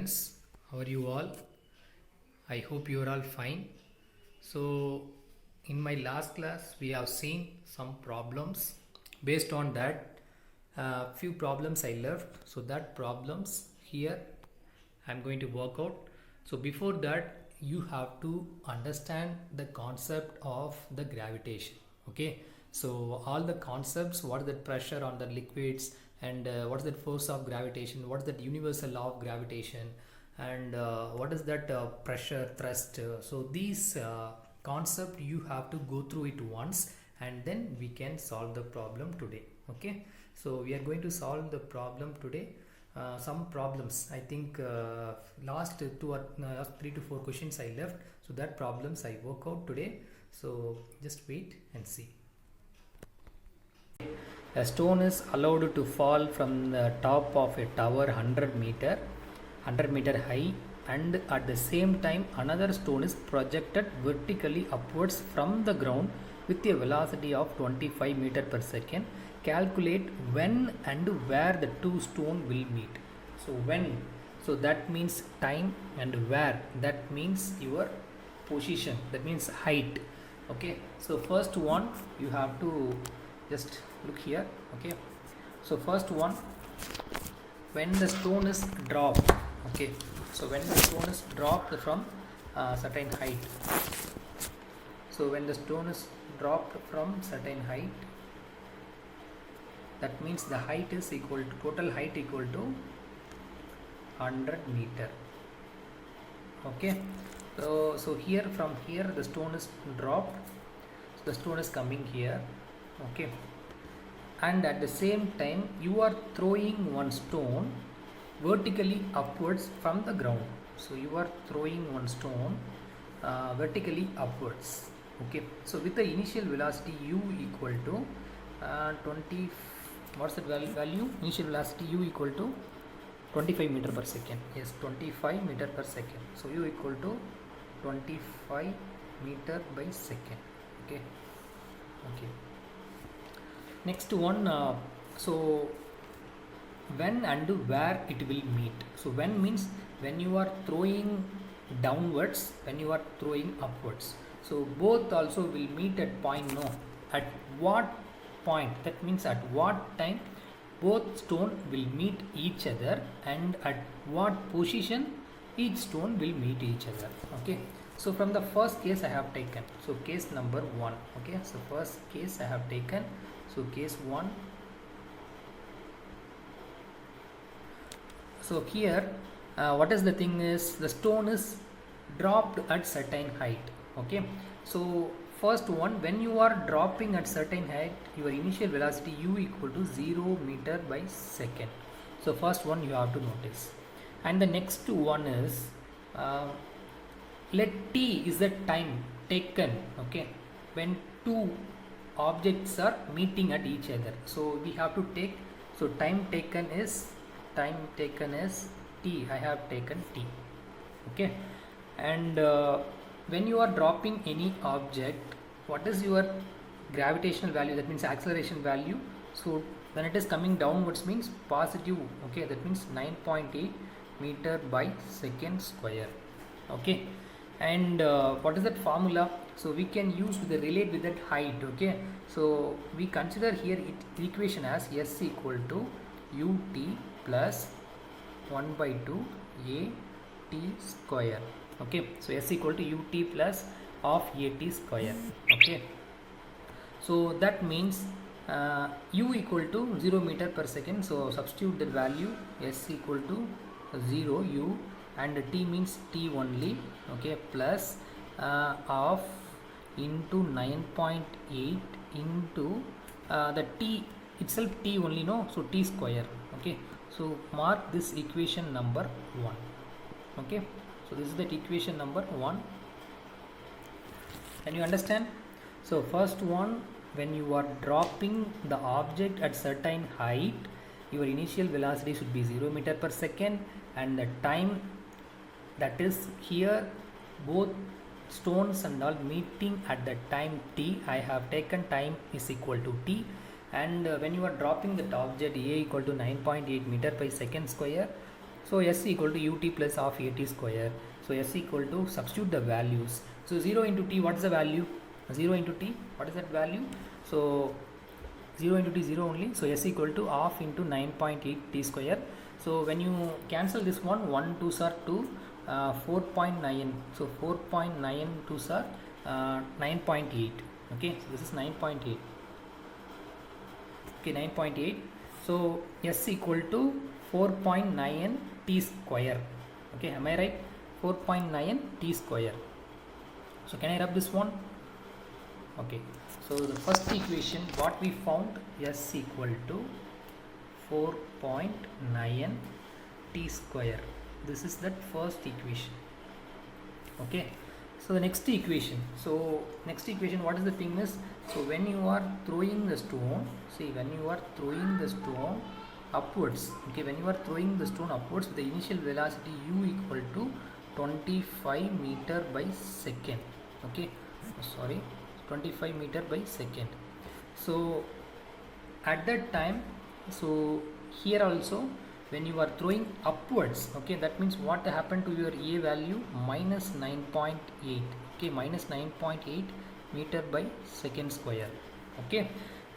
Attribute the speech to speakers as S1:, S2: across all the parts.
S1: Friends, how are you all? I hope you are all fine. So, in my last class, we have seen some problems. Based on that, few problems I left. So, that problems here I'm going to work out. So, before that, you have to understand the concept of the gravitation. Okay, so all the concepts, what is the pressure on the liquids, and what is the force of gravitation, what is that universal law of gravitation, and what is that pressure thrust. So these concept you have to go through it once, and then we can solve the problem today. Okay, so we are going to solve the problem today. Some problems I think last 3 to 4 questions I left, so that problems I work out today. So just wait and see. A stone is allowed to fall from the top of a tower 100 meter high, and at the same time another stone is projected vertically upwards from the ground with a velocity of 25 meter per second. Calculate when and where the two stone will meet. So when, so that means time, and where, that means your position, that means height. Okay, so first one you have to just look here. Okay, so first one, when the stone is dropped. Okay, so when the stone is dropped from certain height, so when the stone is dropped from certain height, that means the height is equal to, total height equal to 100 meter. Okay, so here, from here the stone is dropped, so the stone is coming here. Okay, and at the same time you are throwing one stone vertically upwards from the ground. So you are throwing one stone vertically upwards. Okay, so with the initial velocity u equal to 20, what's the value? Initial velocity u equal to 25 meter per second. Yes, 25 meter per second. So u equal to 25 meter by second. Okay, okay. Next one, so when and where it will meet. So when means when you are throwing downwards, when you are throwing upwards. So both also will meet at point, no, at what point, that means at what time both stone will meet each other, and at what position each stone will meet each other. Okay, so from the first case I have taken, so case number 1. Okay, so first case I have taken, so case 1. So here what is the thing is, the stone is dropped at certain height. Okay, so first one, when you are dropping at certain height, your initial velocity u equal to 0 meter by second. So first one you have to notice, and the next one is let t is the time taken. Okay, when two objects are meeting at each other, so we have to take, so time taken is t. I have taken t. Okay, and when you are dropping any object, what is your gravitational value, that means acceleration value? So when it is coming downwards means positive. Okay, that means 9.8 meter by second square. Okay, and what is that formula? So we can use the relate with that height. Okay, so we consider here equation as s equal to ut plus 1 by 2 a t square. Okay, so s equal to ut plus of at square. Okay, so that means u equal to 0 meter per second, so substitute the value s equal to 0 u, and t means t only. Okay, plus of into 9.8 into the t itself, t only, no, so t square. Okay, so mark this equation number 1. Okay, so this is that equation number 1. Can you understand? So first one, when you are dropping the object at certain height, your initial velocity should be 0 meter per second, and the time, that is here both stones and all meeting at the time t. I have taken time is equal to t, and when you are dropping that object a equal to 9.8 meter by second square, So s equal to ut plus half at square. So s equal to, substitute the values. So 0 into t, what is the value? 0 into t, what is that value? So 0 into t, 0 only. So s equal to half into 9.8 t square. So when you cancel this one, 1 2s are 2, 4.9. So 4.9 2s are 9.8. Okay, so this is 9.8. Okay, 9.8. So s equal to 4.9 t square. Okay, am I right? 4.9 t square. So can I rub this one? Okay, so the first equation what we found, s equal to 4.9 t square. This is that first equation. Okay, so the next equation, what is the thing is, so when you are throwing the stone, see, when you are throwing the stone upwards, okay, when you are throwing the stone upwards with the initial velocity u equal to 25 meter by second. Okay, sorry, 25 meter by second. So at that time, so here also when you are throwing upwards, okay, that means what happened to your a value, minus 9.8. okay, minus 9.8 meter by second square. Okay,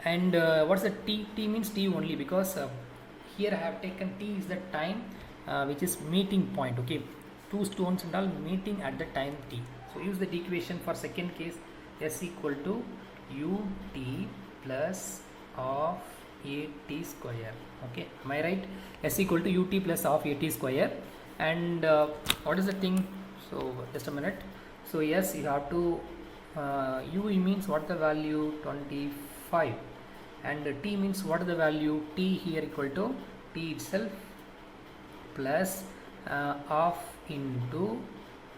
S1: and what's the t? T means t only, because here I have taken t is the time which is meeting point. Okay, two stones and all meeting at the time t. So use the equation for second case, s equal to ut plus of at square. Okay, am I right? S equal to ut plus of at square. And what is the thing? So just a minute. So yes, you have to u means what the value, 25, and t means what is the value, t here equal to t itself plus half into,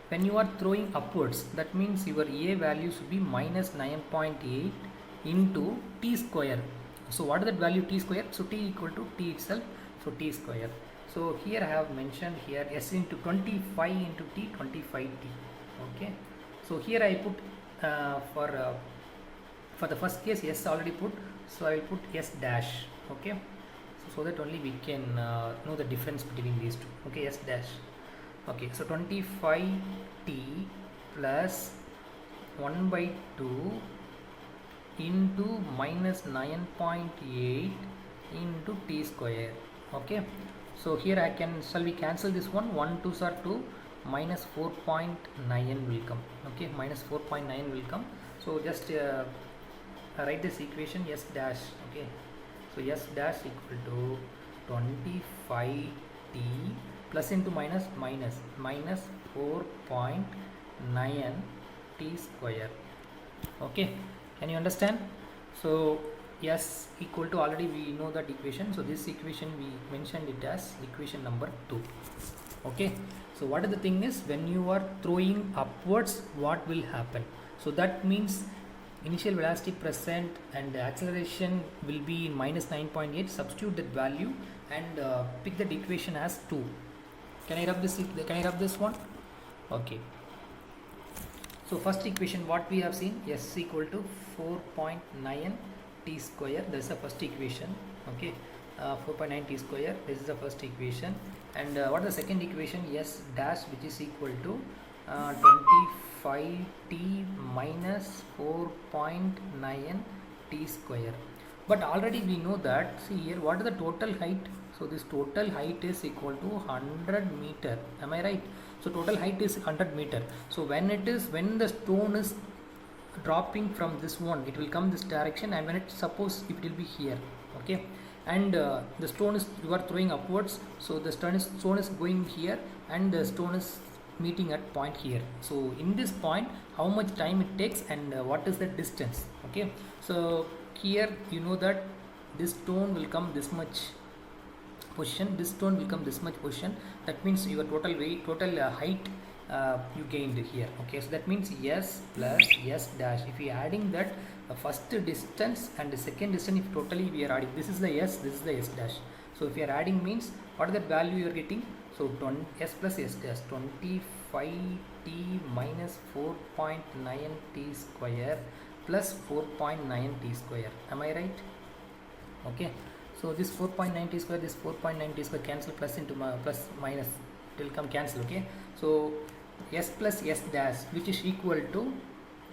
S1: when you are throwing upwards, that means your a value should be minus 9.8 into t square. So what is that value, t square? So t equal to t itself, so t square. So here I have mentioned here s into 25 into t, 25t. Okay, so here I put for the first case s already put, so I will put s dash. Okay, so that only we can know the difference between these two. Okay, s dash. Okay, so 25t plus 1 by 2 into minus 9.8 into t square. Okay, so here I can, shall we cancel this one, 1 2s are 2, minus 4.9 will come. Okay, minus 4.9 will come. So just write this equation, s dash. Okay, so s dash equal to 25t plus into minus minus 4.9 t square. Okay, can you understand? So s equal to, already we know that equation, so this equation we mentioned it as equation number 2. Okay, so what is the thing is, when you are throwing upwards, what will happen? So that means initial velocity present and the acceleration will be in minus 9.8. substitute that value and pick that equation as 2. Can I rub this? Can I rub this one? Okay, so first equation what we have seen, s equal to 4.9 t square, that is the first equation. Okay, 4.9 t square, this is the first equation. And what is the second equation, s dash, which is equal to 25t minus 4.9 t square. But already we know that, see here, what is the total height? So this total height is equal to 100 meter. Am I right? So total height is 100 meter. So when the stone is dropping from this one, it will come this direction, and when it, suppose if it will be here. Okay, and the stone is, you are throwing upwards, so the stone is going here, and the stone is meeting at point here. So in this point, how much time it takes, and what is the distance? Okay, so here you know that this stone will come this much position, this stone will come this much position. That means your total weight, total height you gained here. Okay, so that means s plus s dash. If we are adding that first distance and the second distance, if totally we are adding, this is the s, this is the s dash. So if you are adding means, what is that value you are getting? So s plus s dash, 25t minus 4.9 t square plus 4.9 t square. Am I right? Okay, So this 4.9 t square, this 4.9 t square cancel, plus into plus minus, it will come cancel. Okay, so s plus s dash, which is equal to,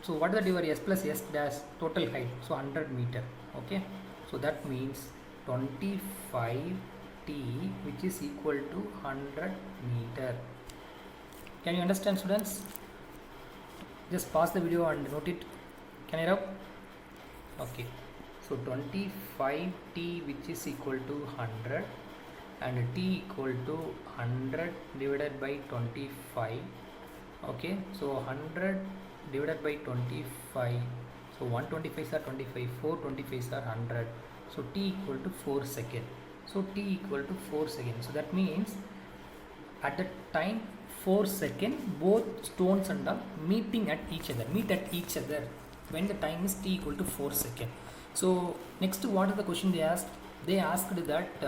S1: so what is the your s plus s dash total height? So 100 meter. Okay, so that means 25 t, which is equal to 100 meter. Can you understand, students? Just pause the video and note it. Can I rub? Okay, so 25 t, which is equal to 100, and t equal to 100 divided by 25. Okay, so 100 divided by 25, so 125 are 25, 425 are 100, so t equal to 4 seconds. So t equal to 4 seconds. So that means at the time 4 seconds, both stones and all meet at each other when the time is t equal to 4 seconds. So next, what is the question they asked? They asked that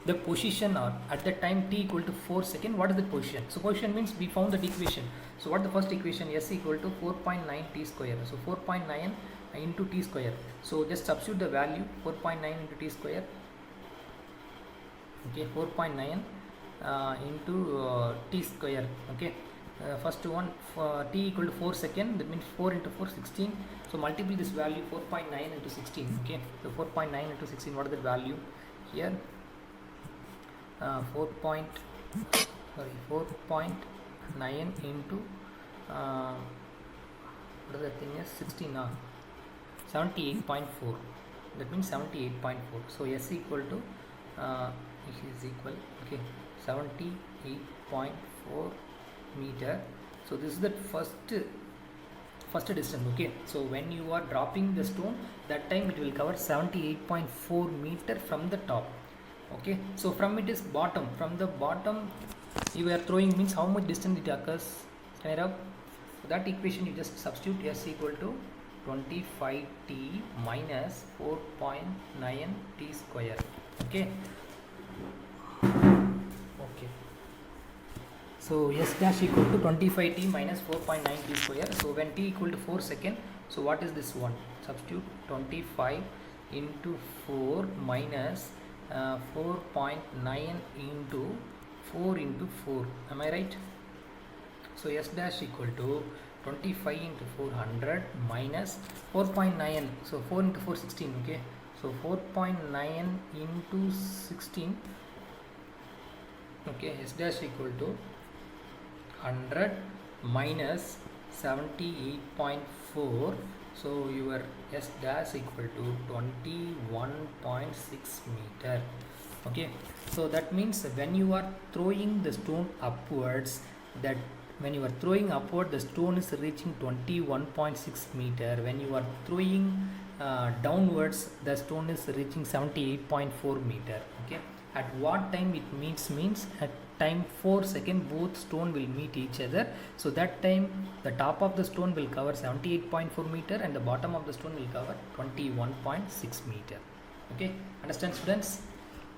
S1: the position, or at the time t equal to 4 seconds, what is the position? So position means we found that equation. So what is the first equation? S equal to 4.9 t square. So 4.9 into t square. So just substitute the value 4.9 into t square. Okay, 4.9 into t square. Okay, first one, t equal to 4 seconds, that means 4 into 4, 16. So multiply this value 4.9 into 16. Okay, so 4.9 into 16, what is the value here? 4.9 into what is the thing is 16, 78.4, that means 78.4. so s equal to is equal, okay, 78.4 meter. So this is the first distance. Okay, so when you are dropping the stone, that time it will cover 78.4 meter from the top. Okay, so from it is bottom, from the bottom you are throwing, means how much distance it occurs. Can I rub? So that equation you just substitute s equal to 25t minus 4.9 t square. Okay, okay, so s dash equal to 25t minus 4.9 t square. So when t equal to 4 seconds, so what is this one? Substitute 25 into 4 minus 4.9 into 4 into 4. Am I right? So s dash equal to 25 into 400 minus 4.9. So 4 into 4, 16. Okay, so 4.9 into 16. Okay, s dash equal to 100 minus 78.4. so your s dash equal to 21.6 meter. Okay, so that means when you are throwing the stone upwards, that when you are throwing upward, the stone is reaching 21.6 meter. When you are throwing downwards, the stone is reaching 78.4 meter. Okay, at what time it means at time 4 seconds, both stone will meet each other. So that time the top of the stone will cover 78.4 meter and the bottom of the stone will cover 21.6 meter. Okay, understand, students?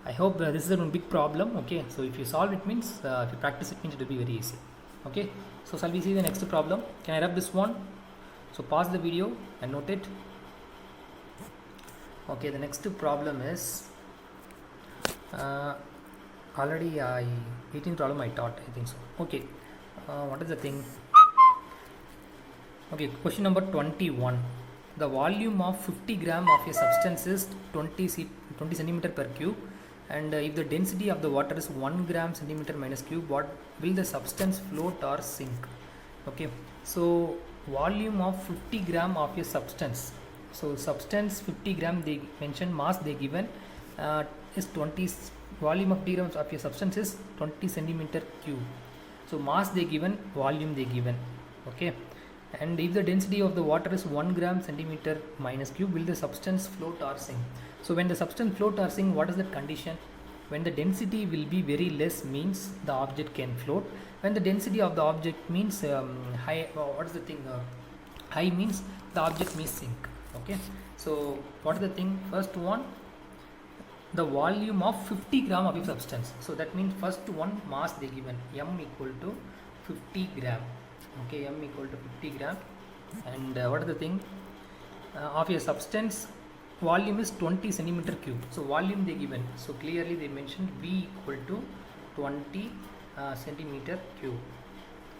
S1: I hope this is a big problem. Okay, so if you solve it, means if you practice it, means it will be very easy. Okay, so shall we see the next problem? Can I rub this one? So pause the video and note it. Okay, the next problem is already I 18th problem I taught, I think so. Okay, what is the thing? Okay, question number 21. The volume of 50 gram of a substance is 20 centimeter per cube, and if the density of the water is 1 gram centimeter minus cube, what will the substance float or sink? Okay, so volume of 50 gram of a substance. So substance 50 gram, they mentioned, mass they given is 20, volume of 50 grams of a substance is 20 centimeter cube. So mass they given, volume they given. Okay, and if the density of the water is 1 gram centimeter minus cube, will the substance float or sink? So when the substance float or sink, what is that condition? When the density will be very less, means the object can float. When the density of the object means high, what is the thing? High means the object may sink. Okay, so what is the thing? First one, the volume of 50 gram of a substance. So that means first one, mass they given, m equal to 50 gram. Okay, m equal to 50 gram. And what is the thing? Of a substance volume is 20 centimeter cube. So volume they given, so clearly they mentioned V equal to 20 centimeter cube.